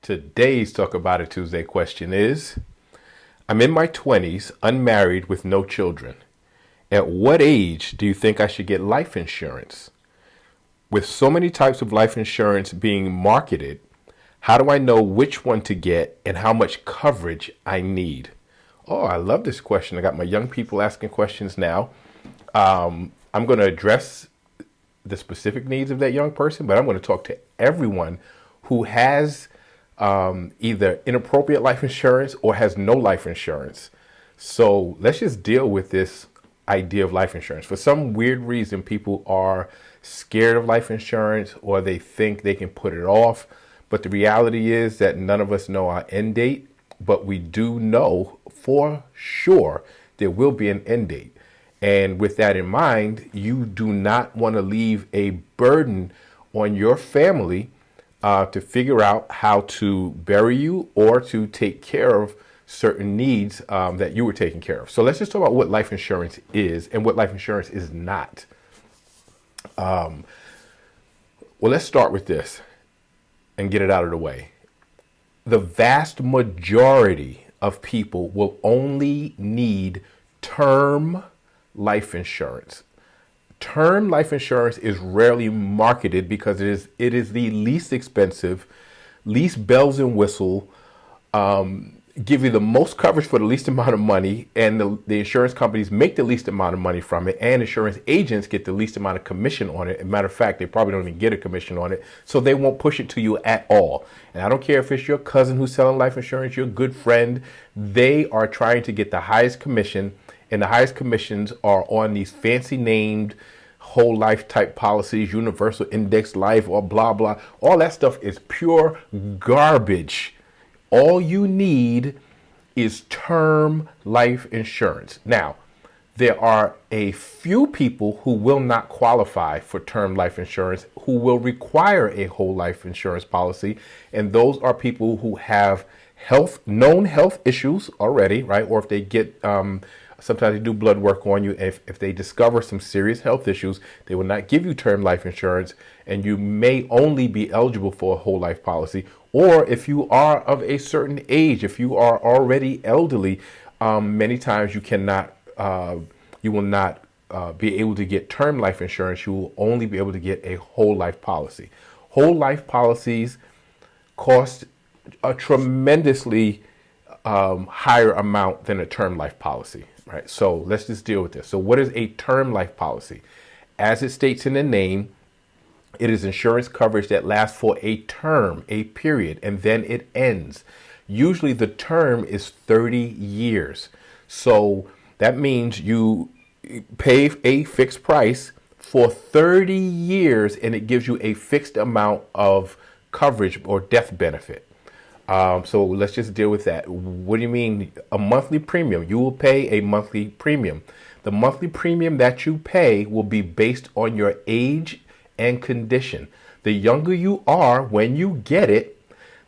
Today's Talk About It Tuesday question is, I'm in my 20s, unmarried with no children. At what age do you think I should get life insurance? With so many types of life insurance being marketed, how do I know which one to get and how much coverage I need? Oh, I love this question. I got my young people asking questions now. I'm going to address the specific needs of that young person, but I'm going to talk to everyone who has either inappropriate life insurance or has no life insurance. So let's just deal with this idea of life insurance. For some weird reason, people are scared of life insurance or they think they can put it off. But the reality is that none of us know our end date, but we do know for sure there will be an end date. And with that in mind, you do not want to leave a burden on your family to figure out how to bury you or to take care of certain needs that you were taking care of. So let's just talk about what life insurance is and what life insurance is not. Well, let's start with this and get it out of the way. The vast majority of people will only need term life insurance. Term life insurance is rarely marketed because it is the least expensive, least bells and whistle, give you the most coverage for the least amount of money, and the insurance companies make the least amount of money from it, and insurance agents get the least amount of commission on it. As a matter of fact, they probably don't even get a commission on it, so they won't push it to you at all. And I don't care if it's your cousin who's selling life insurance, your good friend, they are trying to get the highest commission, and the highest commissions are on these fancy named whole life type policies, universal index life, or blah, blah. All that stuff is pure garbage. All you need is term life insurance. Now, there are a few people who will not qualify for term life insurance, who will require a whole life insurance policy. And those are people who have known health issues already, right? Or if they get, sometimes they do blood work on you. If they discover some serious health issues, they will not give you term life insurance, and you may only be eligible for a whole life policy. Or if you are of a certain age, if you are already elderly, many times you will not be able to get term life insurance. You will only be able to get a whole life policy. Whole life policies cost a tremendously higher amount than a term life policy, right? So let's just deal with this. So what is a term life policy? As it states in the name, it is insurance coverage that lasts for a term, a period, and then it ends. Usually the term is 30 years. So that means you pay a fixed price for 30 years and it gives you a fixed amount of coverage or death benefit. So let's just deal with that. What do you mean a monthly premium? You will pay a monthly premium. The monthly premium that you pay will be based on your age and condition. The younger you are when you get it,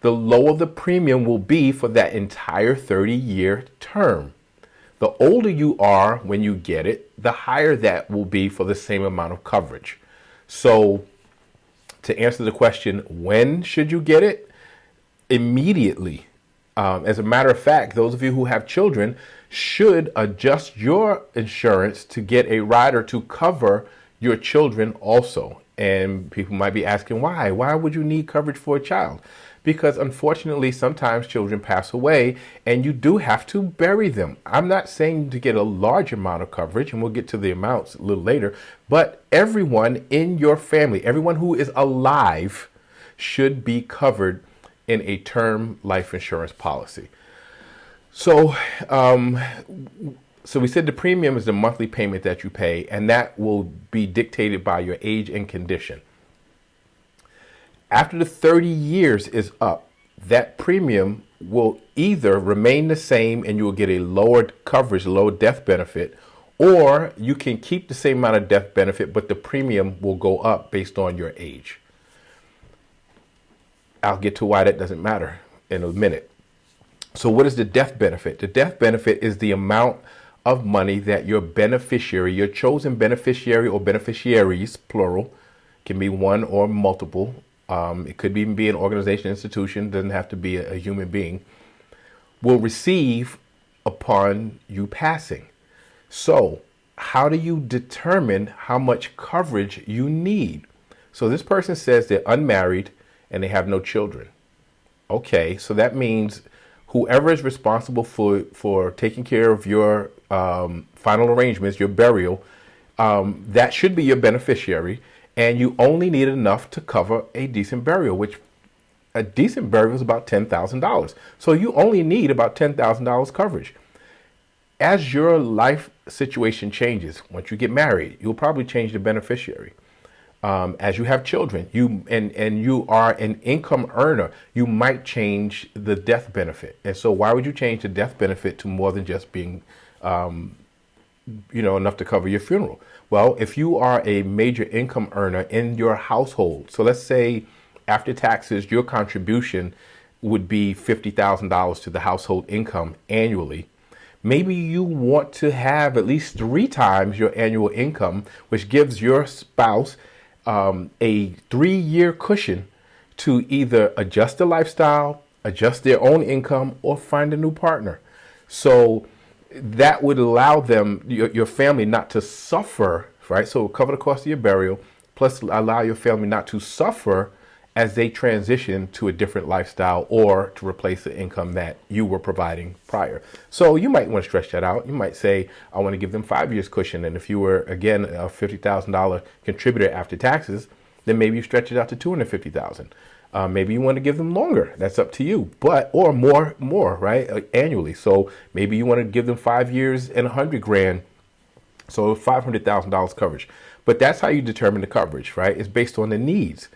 the lower the premium will be for that entire 30-year term. The older you are when you get it, the higher that will be for the same amount of coverage. So to answer the question, when should you get it? Immediately. As a matter of fact, those of you who have children should adjust your insurance to get a rider to cover your children also. And people might be asking why? Why would you need coverage for a child? Because unfortunately, sometimes children pass away and you do have to bury them. I'm not saying to get a large amount of coverage, and we'll get to the amounts a little later, but everyone in your family, everyone who is alive, should be covered in a term life insurance policy. So we said the premium is the monthly payment that you pay, and that will be dictated by your age and condition. After the 30 years is up, that premium will either remain the same and you will get a lower coverage, lower death benefit, or you can keep the same amount of death benefit, but the premium will go up based on your age. I'll get to why that doesn't matter in a minute. So what is the death benefit? The death benefit is the amount of money that your beneficiary, your chosen beneficiary or beneficiaries, plural, can be one or multiple, it could even be an organization, institution, doesn't have to be a human being, will receive upon you passing. So how do you determine how much coverage you need? So this person says they're unmarried and they have no children. Okay, so that means whoever is responsible for taking care of your final arrangements, your burial, that should be your beneficiary, and you only need enough to cover a decent burial, which a decent burial is about $10,000. So you only need about $10,000 coverage. As your life situation changes, once you get married, you'll probably change the beneficiary. As you have children, and you are an income earner, you might change the death benefit. And so why would you change the death benefit to more than just being, enough to cover your funeral? Well, if you are a major income earner in your household, so let's say after taxes, your contribution would be $50,000 to the household income annually. Maybe you want to have at least 3 times your annual income, which gives your spouse a 3-year cushion to either adjust the lifestyle, adjust their own income, or find a new partner. So that would allow them, your family, not to suffer, right? So cover the cost of your burial, plus allow your family not to suffer as they transition to a different lifestyle or to replace the income that you were providing prior. So you might want to stretch that out. You might say, I want to give them 5 years cushion. And if you were, again, a $50,000 contributor after taxes, then maybe you stretch it out to $250,000. Maybe you want to give them longer. That's up to you, or more, right? Annually. So maybe you want to give them 5 years and $100,000. So $500,000 coverage. But that's how you determine the coverage, right? It's based on the needs.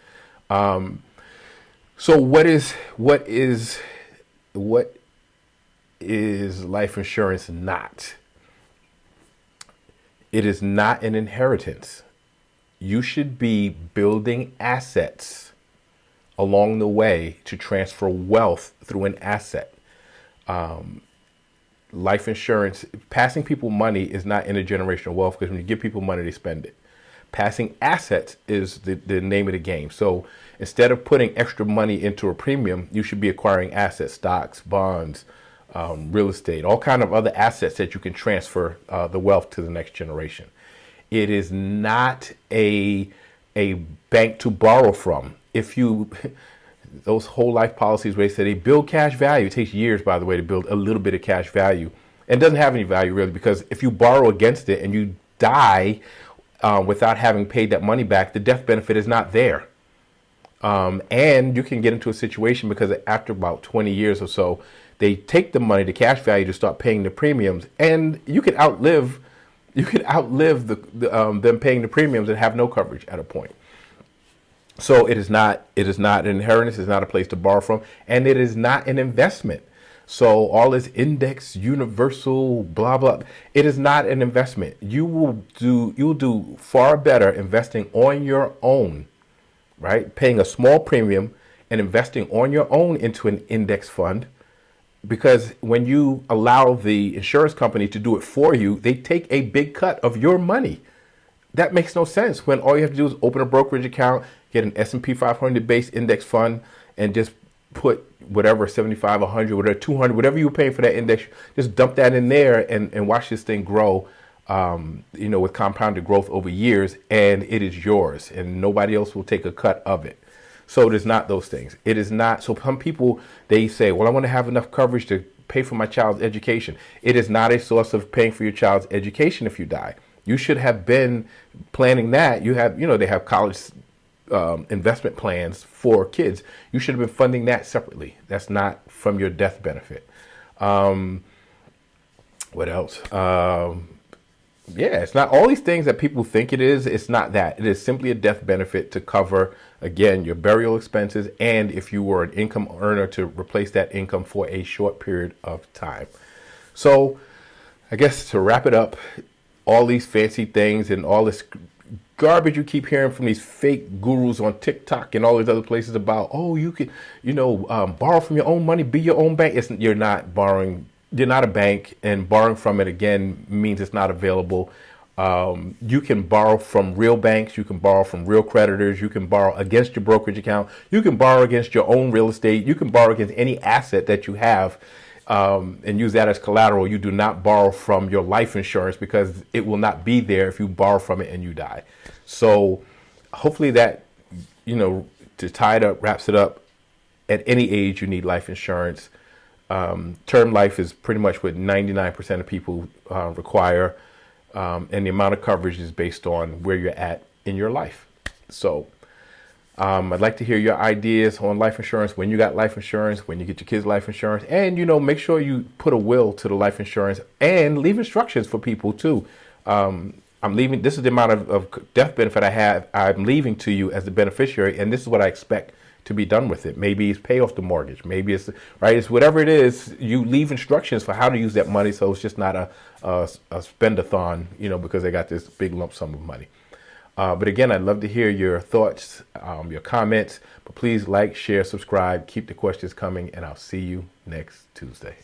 So what is life insurance not? It is not an inheritance. You should be building assets along the way to transfer wealth through an asset. Life insurance, passing people money is not intergenerational wealth, because when you give people money, they spend it. Passing assets is the name of the game. So instead of putting extra money into a premium, you should be acquiring assets, stocks, bonds, real estate, all kind of other assets that you can transfer the wealth to the next generation. It is not a bank to borrow from. If you, those whole life policies where they say they build cash value, it takes years, by the way, to build a little bit of cash value. And it doesn't have any value really, because if you borrow against it and you die without having paid that money back, the death benefit is not there. And you can get into a situation because after about 20 years or so, they take the money, the cash value, to start paying the premiums, and you could outlive them paying the premiums and have no coverage at a point. So it is not an inheritance. It's not a place to borrow from, and it is not an investment. So all this index, universal, blah, blah, it is not an investment. You'll do far better investing on your own, right? Paying a small premium and investing on your own into an index fund, because when you allow the insurance company to do it for you, they take a big cut of your money. That makes no sense when all you have to do is open a brokerage account, get an S&P 500 base index fund, and just put whatever, 75, 100, whatever, 200, whatever you pay for that index, just dump that in there and watch this thing grow, with compounded growth over years, and it is yours, and nobody else will take a cut of it. So it is not those things. It is not. So some people, they say, well, I want to have enough coverage to pay for my child's education. It is not a source of paying for your child's education if you die. You should have been planning that. You have, they have college investment plans for kids. You should have been funding that separately. That's not from your death benefit. What else? It's not all these things that people think it is. It's not that. It is simply a death benefit to cover, again, your burial expenses, and if you were an income earner, to replace that income for a short period of time. So I guess to wrap it up, all these fancy things and all this garbage you keep hearing from these fake gurus on TikTok and all these other places about, you can, borrow from your own money, be your own bank. You're not borrowing. You're not a bank, and borrowing from it, again, means it's not available. You can borrow from real banks. You can borrow from real creditors. You can borrow against your brokerage account. You can borrow against your own real estate. You can borrow against any asset that you have, and use that as collateral. You do not borrow from your life insurance because it will not be there if you borrow from it and you die. So hopefully that, to tie it up, wraps it up. At any age, you need life insurance. Term life is pretty much what 99% of people require. And the amount of coverage is based on where you're at in your life. So I'd like to hear your ideas on life insurance, when you got life insurance, when you get your kids life insurance, and, make sure you put a will to the life insurance and leave instructions for people too. I'm leaving, this is the amount of death benefit I have, I'm leaving to you as the beneficiary, and this is what I expect to be done with it. Maybe it's pay off the mortgage. Maybe it's it's whatever it is. You leave instructions for how to use that money, so it's just not a spend-a-thon, because they got this big lump sum of money. But again, I'd love to hear your thoughts, your comments. But please like, share, subscribe, keep the questions coming, and I'll see you next Tuesday.